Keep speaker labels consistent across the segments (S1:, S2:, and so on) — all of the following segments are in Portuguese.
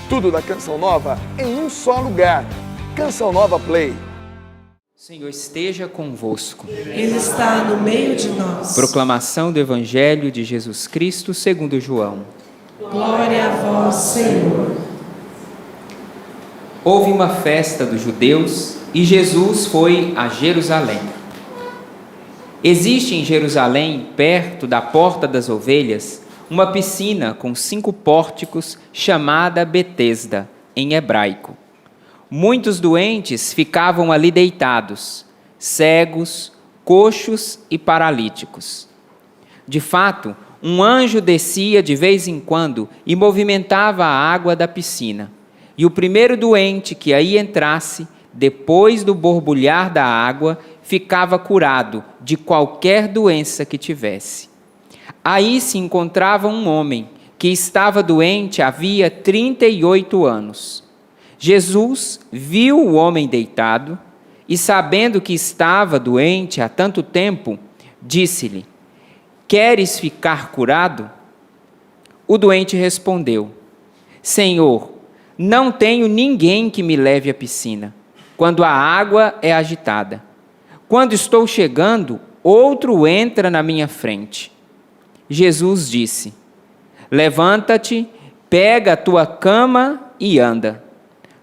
S1: Tudo da Canção Nova em um só lugar. Canção Nova Play.
S2: Senhor esteja convosco.
S3: Ele está no meio de nós.
S2: Proclamação do Evangelho de Jesus Cristo segundo João.
S3: Glória a vós, Senhor.
S2: Houve uma festa dos judeus e Jesus foi a Jerusalém. Existe em Jerusalém, perto da Porta das Ovelhas, uma piscina com 5 pórticos chamada Betesda, em hebraico. Muitos doentes ficavam ali deitados, cegos, coxos e paralíticos. De fato, um anjo descia de vez em quando e movimentava a água da piscina. E o primeiro doente que aí entrasse, depois do borbulhar da água, ficava curado de qualquer doença que tivesse. Aí se encontrava um homem que estava doente havia 38 anos. Jesus viu o homem deitado e, sabendo que estava doente há tanto tempo, disse-lhe: "Queres ficar curado?" O doente respondeu: "Senhor, não tenho ninguém que me leve à piscina, quando a água é agitada. Quando estou chegando, outro entra na minha frente." Jesus disse: "Levanta-te, pega a tua cama e anda."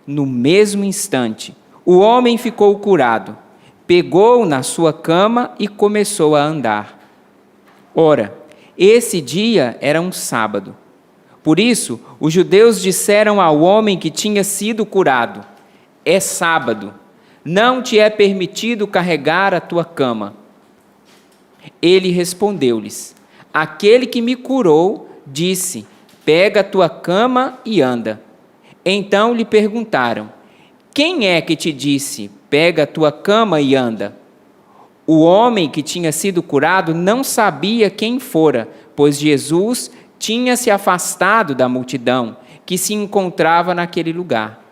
S2: No mesmo instante, o homem ficou curado, pegou na sua cama e começou a andar. Ora, esse dia era um sábado. Por isso, os judeus disseram ao homem que tinha sido curado: "É sábado, não te é permitido carregar a tua cama." Ele respondeu-lhes: "Aquele que me curou disse: pega a tua cama e anda." Então lhe perguntaram: "Quem é que te disse: pega a tua cama e anda?" O homem que tinha sido curado não sabia quem fora, pois Jesus tinha se afastado da multidão que se encontrava naquele lugar.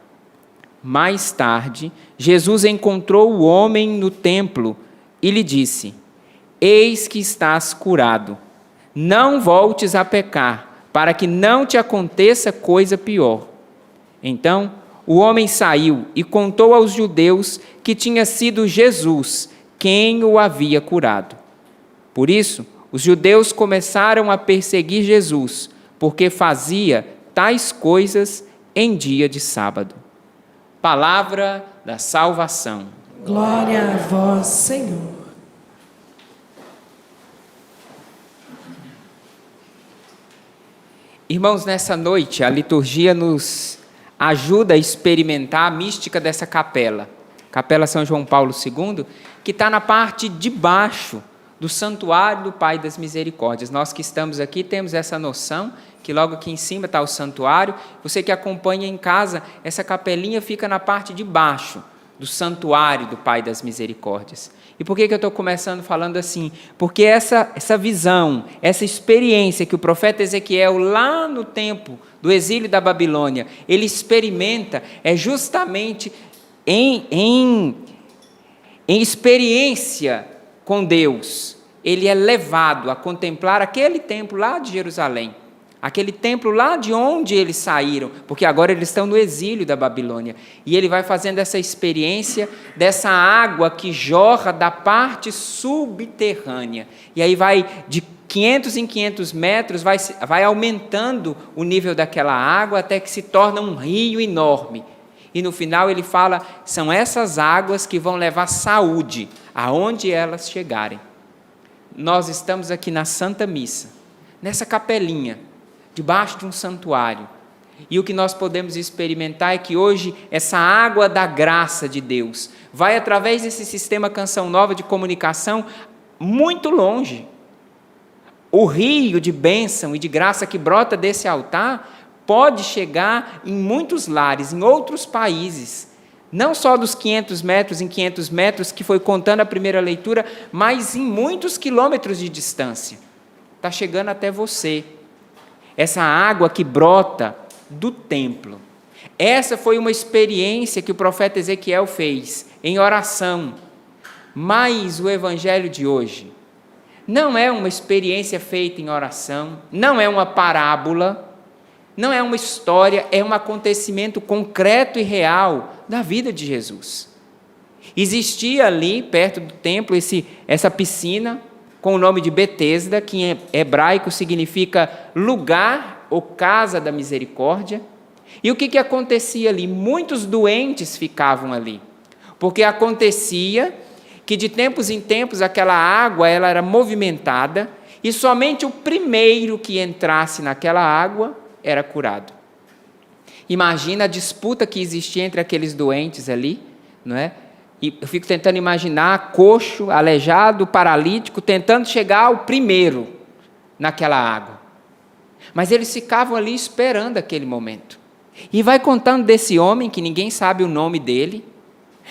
S2: Mais tarde, Jesus encontrou o homem no templo e lhe disse: "Eis que estás curado. Não voltes a pecar, para que não te aconteça coisa pior." Então, o homem saiu e contou aos judeus que tinha sido Jesus quem o havia curado. Por isso, os judeus começaram a perseguir Jesus, porque fazia tais coisas em dia de sábado. Palavra da salvação.
S3: Glória a vós, Senhor.
S2: Irmãos, nessa noite a liturgia nos ajuda a experimentar a mística dessa capela. Capela São João Paulo II, que está na parte de baixo do Santuário do Pai das Misericórdias. Nós que estamos aqui temos essa noção, que logo aqui em cima está o santuário. Você que acompanha em casa, essa capelinha fica na parte de baixo do Santuário do Pai das Misericórdias. E por que eu estou começando falando assim? Porque essa visão, essa experiência que o profeta Ezequiel, lá no tempo do exílio da Babilônia, ele experimenta, é justamente em experiência com Deus. Ele é levado a contemplar aquele templo lá de Jerusalém, aquele templo lá de onde eles saíram, porque agora eles estão no exílio da Babilônia. E ele vai fazendo essa experiência dessa água que jorra da parte subterrânea. E aí vai de 500 em 500 metros, vai aumentando o nível daquela água até que se torna um rio enorme. E no final ele fala, são essas águas que vão levar saúde aonde elas chegarem. Nós estamos aqui na Santa Missa, nessa capelinha, debaixo de um santuário. E o que nós podemos experimentar é que hoje essa água da graça de Deus vai através desse sistema Canção Nova de comunicação muito longe. O rio de bênção e de graça que brota desse altar pode chegar em muitos lares, em outros países. Não só dos 500 metros em 500 metros, que foi contando a primeira leitura, mas em muitos quilômetros de distância. Está chegando até você. Essa água que brota do templo. Essa foi uma experiência que o profeta Ezequiel fez em oração. Mas o evangelho de hoje não é uma experiência feita em oração, não é uma parábola, Não é uma história, é um acontecimento concreto e real da vida de Jesus. Existia ali, perto do templo, essa piscina, com o nome de Betesda, que em hebraico significa lugar ou casa da misericórdia. E o que acontecia ali? Muitos doentes ficavam ali, porque acontecia que de tempos em tempos aquela água ela era movimentada e somente o primeiro que entrasse naquela água era curado. Imagina a disputa que existia entre aqueles doentes ali, não é? E eu fico tentando imaginar coxo, aleijado, paralítico, tentando chegar ao primeiro naquela água. Mas eles ficavam ali esperando aquele momento. E vai contando desse homem, que ninguém sabe o nome dele,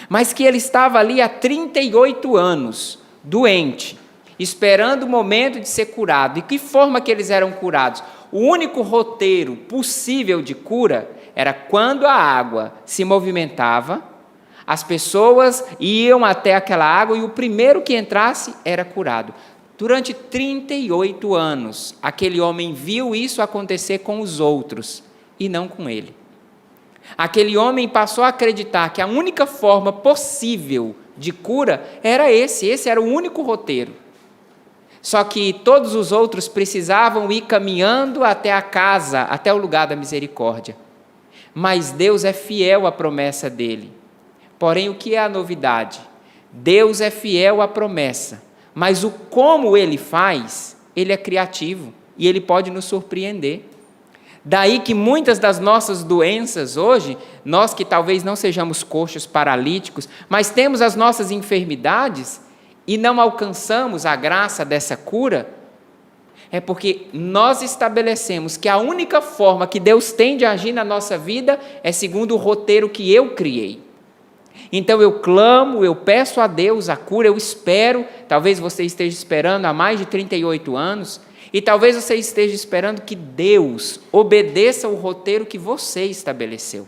S2: mas que ele estava ali há 38 anos, doente, esperando o momento de ser curado. E que forma que eles eram curados? O único roteiro possível de cura era quando a água se movimentava, as pessoas iam até aquela água e o primeiro que entrasse era curado. Durante 38 anos, aquele homem viu isso acontecer com os outros e não com ele. Aquele homem passou a acreditar que a única forma possível de cura era esse era o único roteiro. Só que todos os outros precisavam ir caminhando até a casa, até o lugar da misericórdia. Mas Deus é fiel à promessa dele. Porém, o que é a novidade? Deus é fiel à promessa, mas o como ele faz, ele é criativo e ele pode nos surpreender. Daí que muitas das nossas doenças hoje, nós que talvez não sejamos coxos, paralíticos, mas temos as nossas enfermidades e não alcançamos a graça dessa cura, é porque nós estabelecemos que a única forma que Deus tem de agir na nossa vida é segundo o roteiro que eu criei. Então eu clamo, eu peço a Deus a cura, eu espero, talvez você esteja esperando há mais de 38 anos, e talvez você esteja esperando que Deus obedeça o roteiro que você estabeleceu.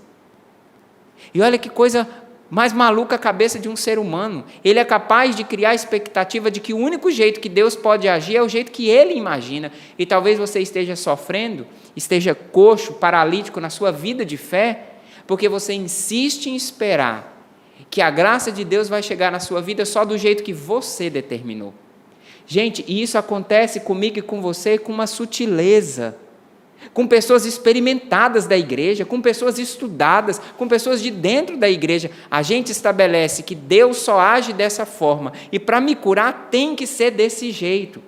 S2: E olha que coisa mais maluca a cabeça de um ser humano. Ele é capaz de criar a expectativa de que o único jeito que Deus pode agir é o jeito que ele imagina. E talvez você esteja sofrendo, esteja coxo, paralítico na sua vida de fé, porque você insiste em esperar que a graça de Deus vai chegar na sua vida só do jeito que você determinou. Gente, e isso acontece comigo e com você com uma sutileza, com pessoas experimentadas da igreja, com pessoas estudadas, com pessoas de dentro da igreja. A gente estabelece que Deus só age dessa forma, e para me curar tem que ser desse jeito.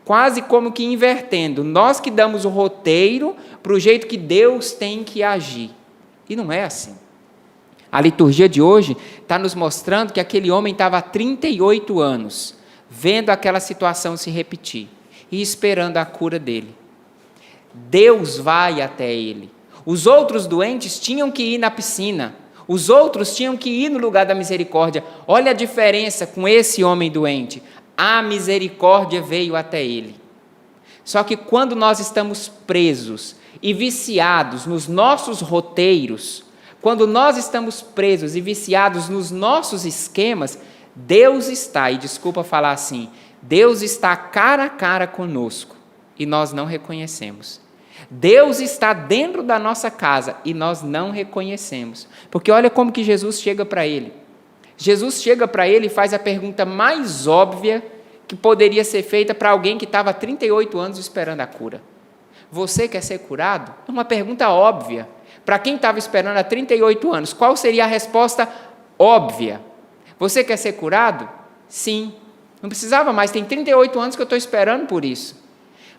S2: Quase como que invertendo, nós que damos o roteiro para o jeito que Deus tem que agir. E não é assim. A liturgia de hoje está nos mostrando que aquele homem estava há 38 anos, vendo aquela situação se repetir e esperando a cura dele. Deus vai até ele. Os outros doentes tinham que ir na piscina, os outros tinham que ir no lugar da misericórdia. Olha a diferença com esse homem doente. A misericórdia veio até ele. Só que quando nós estamos presos e viciados nos nossos roteiros, quando nós estamos presos e viciados nos nossos esquemas, Deus está, e desculpa falar assim, Deus está cara a cara conosco e nós não reconhecemos. Deus está dentro da nossa casa e nós não reconhecemos. Porque olha como que Jesus chega para ele. Jesus chega para ele e faz a pergunta mais óbvia que poderia ser feita para alguém que estava há 38 anos esperando a cura. Você quer ser curado? É uma pergunta óbvia. Para quem estava esperando há 38 anos, qual seria a resposta óbvia? Você quer ser curado? Sim. Não precisava mais, tem 38 anos que eu estou esperando por isso.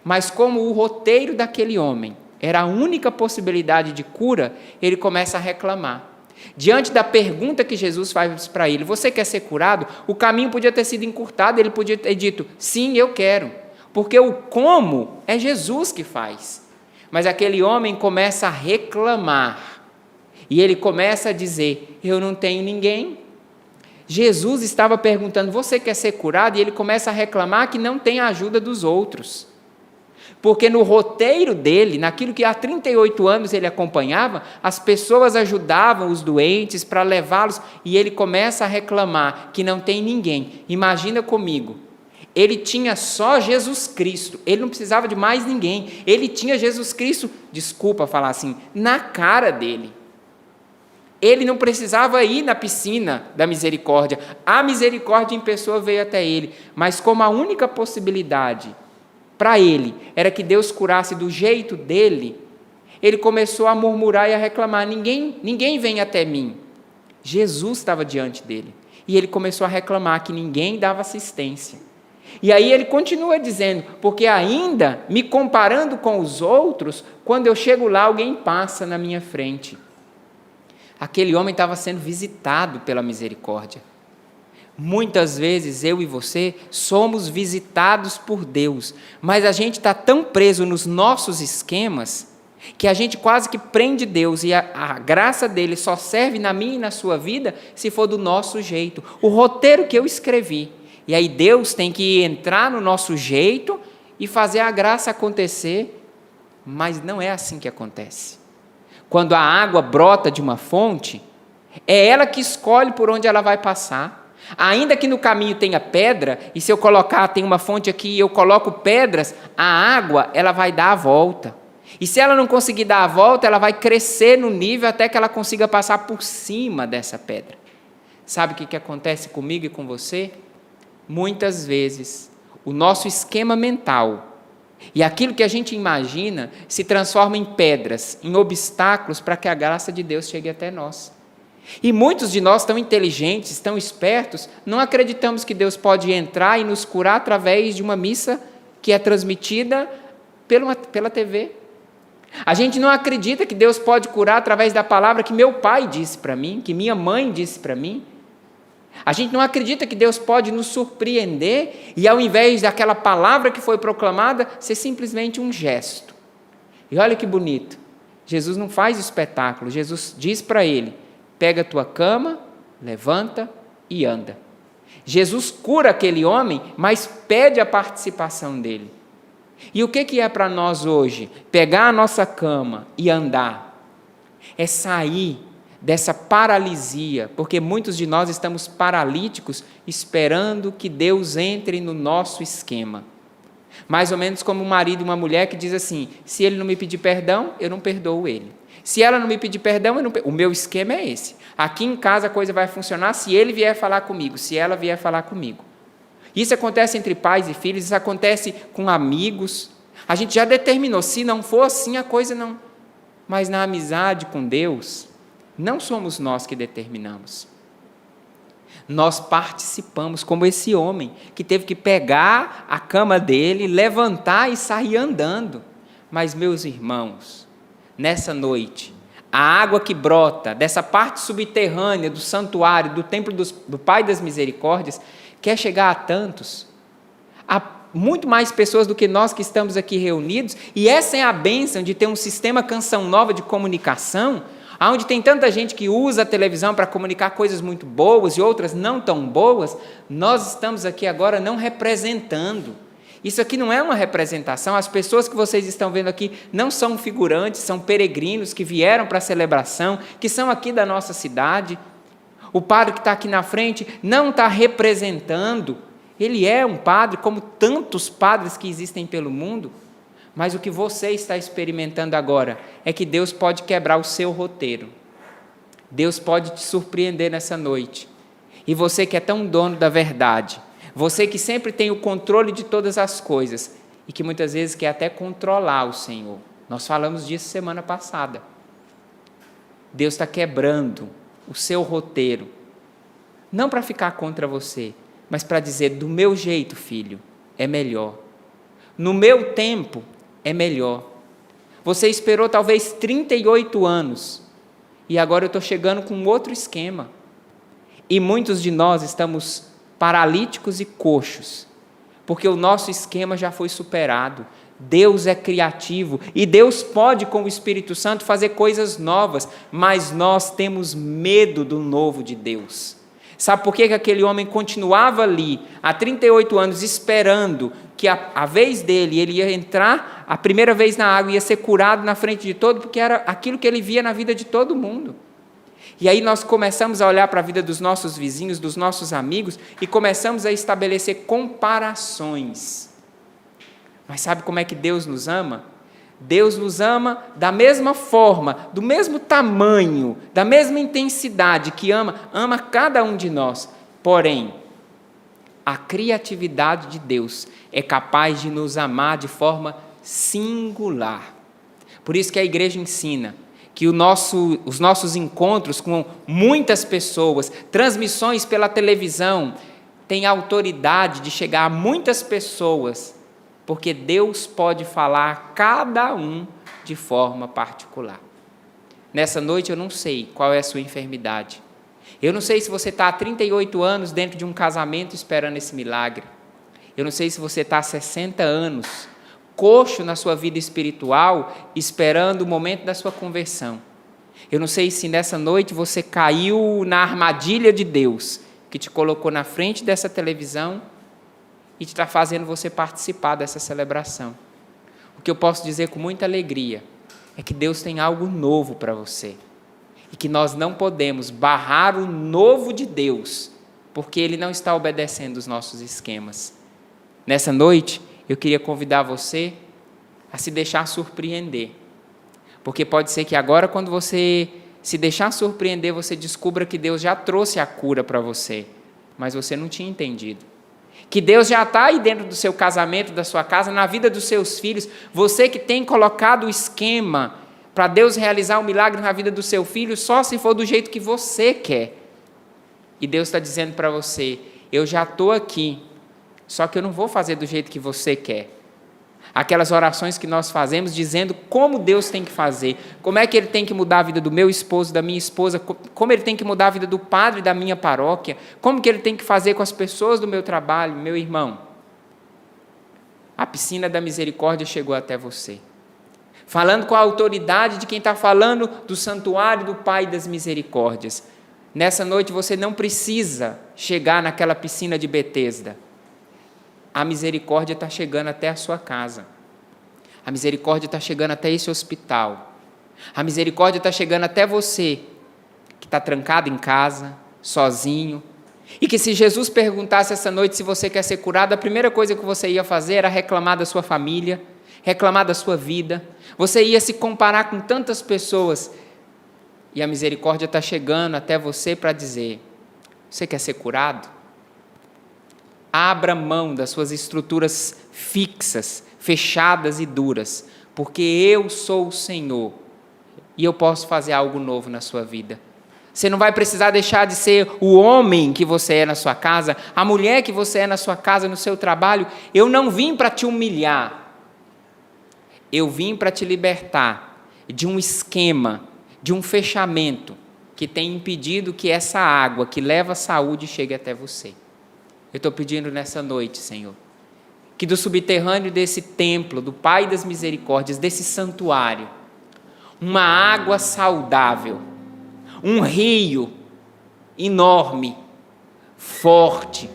S2: Mas como o roteiro daquele homem era a única possibilidade de cura, ele começa a reclamar. Diante da pergunta que Jesus faz para ele, você quer ser curado? O caminho podia ter sido encurtado, ele podia ter dito, sim, eu quero. Porque o como é Jesus que faz. Mas aquele homem começa a reclamar. E ele começa a dizer, eu não tenho ninguém. Jesus estava perguntando, você quer ser curado? E ele começa a reclamar que não tem a ajuda dos outros. Porque no roteiro dele, naquilo que há 38 anos ele acompanhava, as pessoas ajudavam os doentes para levá-los, e ele começa a reclamar que não tem ninguém. Imagina comigo, ele tinha só Jesus Cristo, ele não precisava de mais ninguém, ele tinha Jesus Cristo, desculpa falar assim, na cara dele. Ele não precisava ir na piscina da misericórdia, a misericórdia em pessoa veio até ele, mas como a única possibilidade para ele era que Deus curasse do jeito dele, ele começou a murmurar e a reclamar, ninguém vem até mim. Jesus estava diante dele, e ele começou a reclamar que ninguém dava assistência. E aí ele continua dizendo, porque ainda me comparando com os outros, quando eu chego lá, alguém passa na minha frente. Aquele homem estava sendo visitado pela misericórdia. Muitas vezes eu e você somos visitados por Deus, mas a gente está tão preso nos nossos esquemas que a gente quase que prende Deus e a graça dele só serve na minha e na sua vida se for do nosso jeito. O roteiro que eu escrevi. E aí Deus tem que entrar no nosso jeito e fazer a graça acontecer, mas não é assim que acontece. Quando a água brota de uma fonte, é ela que escolhe por onde ela vai passar. Ainda que no caminho tenha pedra, e se eu colocar, tem uma fonte aqui e eu coloco pedras, a água ela vai dar a volta. E se ela não conseguir dar a volta, ela vai crescer no nível até que ela consiga passar por cima dessa pedra. Sabe o que acontece comigo e com você? Muitas vezes, o nosso esquema mental e aquilo que a gente imagina se transforma em pedras, em obstáculos para que a graça de Deus chegue até nós. E muitos de nós, tão inteligentes, tão espertos, não acreditamos que Deus pode entrar e nos curar através de uma missa que é transmitida pela TV. A gente não acredita que Deus pode curar através da palavra que meu pai disse para mim, que minha mãe disse para mim. A gente não acredita que Deus pode nos surpreender e, ao invés daquela palavra que foi proclamada, ser simplesmente um gesto. E olha que bonito, Jesus não faz espetáculo, Jesus diz para ele, pega a tua cama, levanta e anda. Jesus cura aquele homem, mas pede a participação dele. E o que é para nós hoje? Pegar a nossa cama e andar. É sair dessa paralisia, porque muitos de nós estamos paralíticos esperando que Deus entre no nosso esquema. Mais ou menos como um marido e uma mulher que diz assim, se ele não me pedir perdão, eu não perdoo ele. Se ela não me pedir perdão, o meu esquema é esse. Aqui em casa a coisa vai funcionar se ele vier falar comigo, se ela vier falar comigo. Isso acontece entre pais e filhos, isso acontece com amigos. A gente já determinou, se não for assim, a coisa não... Mas na amizade com Deus, não somos nós que determinamos. Nós participamos, como esse homem, que teve que pegar a cama dele, levantar e sair andando. Mas, meus irmãos, nessa noite, a água que brota dessa parte subterrânea do santuário, do templo do Pai das Misericórdias, quer chegar a tantos, a muito mais pessoas do que nós que estamos aqui reunidos, e essa é a bênção de ter um sistema Canção Nova de comunicação, onde tem tanta gente que usa a televisão para comunicar coisas muito boas e outras não tão boas. Nós estamos aqui agora não representando. Isso aqui não é uma representação, as pessoas que vocês estão vendo aqui não são figurantes, são peregrinos que vieram para a celebração, que são aqui da nossa cidade. O padre que está aqui na frente não está representando, ele é um padre como tantos padres que existem pelo mundo, mas o que você está experimentando agora é que Deus pode quebrar o seu roteiro, Deus pode te surpreender nessa noite, e você que é tão dono da verdade, você que sempre tem o controle de todas as coisas, e que muitas vezes quer até controlar o Senhor, nós falamos disso semana passada, Deus está quebrando o seu roteiro, não para ficar contra você, mas para dizer, do meu jeito, filho, é melhor. No meu tempo, é melhor. Você esperou talvez 38 anos, e agora eu estou chegando com outro esquema. E muitos de nós estamos paralíticos e coxos, porque o nosso esquema já foi superado. Deus é criativo e Deus pode, com o Espírito Santo, fazer coisas novas, mas nós temos medo do novo de Deus. Sabe por que aquele homem continuava ali, há 38 anos, esperando que a vez dele, ele ia entrar a primeira vez na água, ia ser curado na frente de todo, porque era aquilo que ele via na vida de todo mundo. E aí nós começamos a olhar para a vida dos nossos vizinhos, dos nossos amigos, e começamos a estabelecer comparações. Mas sabe como é que Deus nos ama? Deus nos ama da mesma forma, do mesmo tamanho, da mesma intensidade que ama cada um de nós. Porém, a criatividade de Deus é capaz de nos amar de forma singular. Por isso que a igreja ensina que os nossos encontros com muitas pessoas, transmissões pela televisão, têm autoridade de chegar a muitas pessoas, porque Deus pode falar a cada um de forma particular. Nessa noite eu não sei qual é a sua enfermidade. Eu não sei se você está há 38 anos dentro de um casamento esperando esse milagre. Eu não sei se você está há 60 anos coxo na sua vida espiritual, esperando o momento da sua conversão. Eu não sei se nessa noite você caiu na armadilha de Deus, que te colocou na frente dessa televisão e está fazendo você participar dessa celebração. O que eu posso dizer com muita alegria é que Deus tem algo novo para você e que nós não podemos barrar o novo de Deus, porque Ele não está obedecendo os nossos esquemas. Nessa noite, eu queria convidar você a se deixar surpreender, porque pode ser que agora, quando você se deixar surpreender, você descubra que Deus já trouxe a cura para você, mas você não tinha entendido. Que Deus já está aí dentro do seu casamento, da sua casa, na vida dos seus filhos. Você que tem colocado o esquema para Deus realizar um milagre na vida do seu filho, só se for do jeito que você quer. E Deus está dizendo para você, eu já estou aqui, só que eu não vou fazer do jeito que você quer. Aquelas orações que nós fazemos dizendo como Deus tem que fazer, como é que Ele tem que mudar a vida do meu esposo, da minha esposa, como Ele tem que mudar a vida do padre da minha paróquia, como que Ele tem que fazer com as pessoas do meu trabalho. Meu irmão, a piscina da misericórdia chegou até você, falando com a autoridade de quem está falando do santuário do Pai das Misericórdias. Nessa noite você não precisa chegar naquela piscina de Betesda. A misericórdia está chegando até a sua casa. A misericórdia está chegando até esse hospital. A misericórdia está chegando até você, que está trancado em casa, sozinho. E que se Jesus perguntasse essa noite se você quer ser curado, a primeira coisa que você ia fazer era reclamar da sua família, reclamar da sua vida. Você ia se comparar com tantas pessoas. E a misericórdia está chegando até você para dizer, você quer ser curado? Abra mão das suas estruturas fixas, fechadas e duras, porque eu sou o Senhor e eu posso fazer algo novo na sua vida. Você não vai precisar deixar de ser o homem que você é na sua casa, a mulher que você é na sua casa, no seu trabalho. Eu não vim para te humilhar, eu vim para te libertar de um esquema, de um fechamento que tem impedido que essa água que leva a saúde chegue até você. Eu estou pedindo nessa noite, Senhor, que do subterrâneo desse templo, do Pai das Misericórdias, desse santuário, uma água saudável, um rio enorme, forte,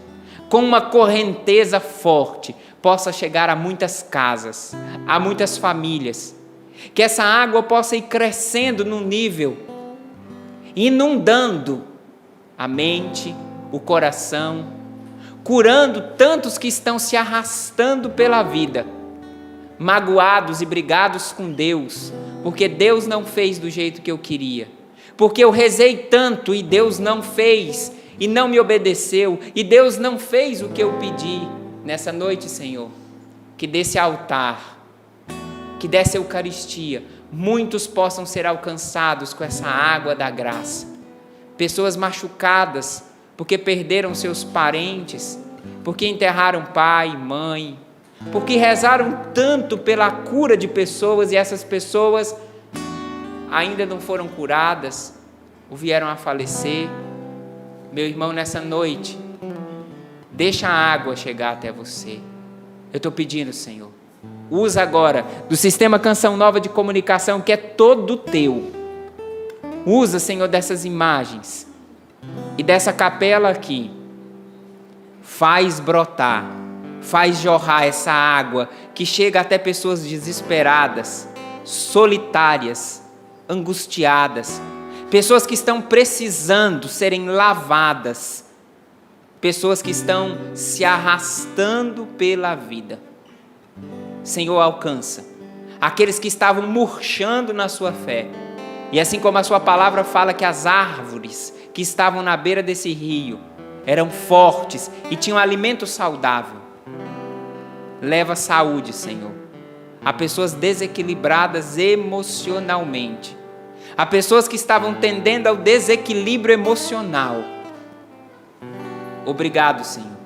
S2: com uma correnteza forte, possa chegar a muitas casas, a muitas famílias, que essa água possa ir crescendo num nível, inundando a mente, o coração, curando tantos que estão se arrastando pela vida, magoados e brigados com Deus, porque Deus não fez do jeito que eu queria, porque eu rezei tanto e Deus não fez, e não me obedeceu, e Deus não fez o que eu pedi. Nessa noite, Senhor, que desse altar, que dessa Eucaristia, muitos possam ser alcançados com essa água da graça. Pessoas machucadas, porque perderam seus parentes, porque enterraram pai, mãe, porque rezaram tanto pela cura de pessoas e essas pessoas ainda não foram curadas ou vieram a falecer. Meu irmão, nessa noite, deixa a água chegar até você. Eu estou pedindo, Senhor, usa agora do sistema Canção Nova de comunicação, que é todo teu. Usa, Senhor, dessas imagens e dessa capela aqui, faz brotar, faz jorrar essa água que chega até pessoas desesperadas, solitárias, angustiadas, pessoas que estão precisando serem lavadas, pessoas que estão se arrastando pela vida. Senhor, alcança aqueles que estavam murchando na sua fé. E assim como a sua palavra fala que as árvores que estavam na beira desse rio eram fortes e tinham alimento saudável, leva saúde, Senhor, a pessoas desequilibradas emocionalmente, a pessoas que estavam tendendo ao desequilíbrio emocional. Obrigado, Senhor.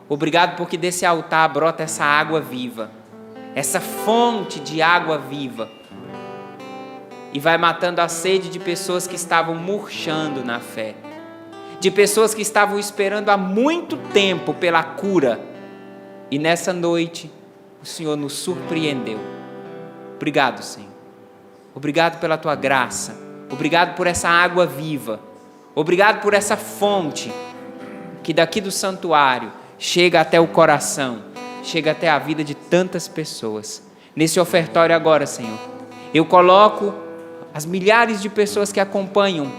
S2: Obrigado porque desse altar brota essa água viva, essa fonte de água viva, e vai matando a sede de pessoas que estavam murchando na fé, de pessoas que estavam esperando há muito tempo pela cura, e nessa noite o Senhor nos surpreendeu. Obrigado, Senhor. Obrigado pela tua graça. Obrigado por essa água viva. Obrigado por essa fonte que daqui do santuário chega até o coração, chega até a vida de tantas pessoas. Nesse ofertório agora, Senhor, eu coloco as milhares de pessoas que acompanham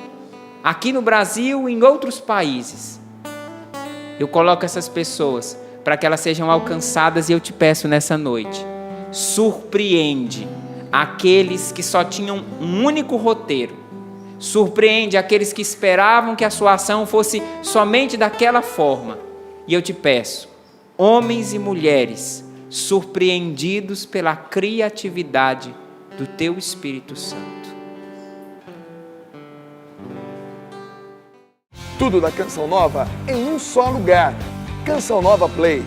S2: aqui no Brasil e em outros países. Eu coloco essas pessoas para que elas sejam alcançadas, e eu te peço nessa noite, surpreende aqueles que só tinham um único roteiro, surpreende aqueles que esperavam que a sua ação fosse somente daquela forma, e eu te peço, homens e mulheres surpreendidos pela criatividade do teu Espírito Santo.
S1: Tudo da Canção Nova em um só lugar. Canção Nova Play.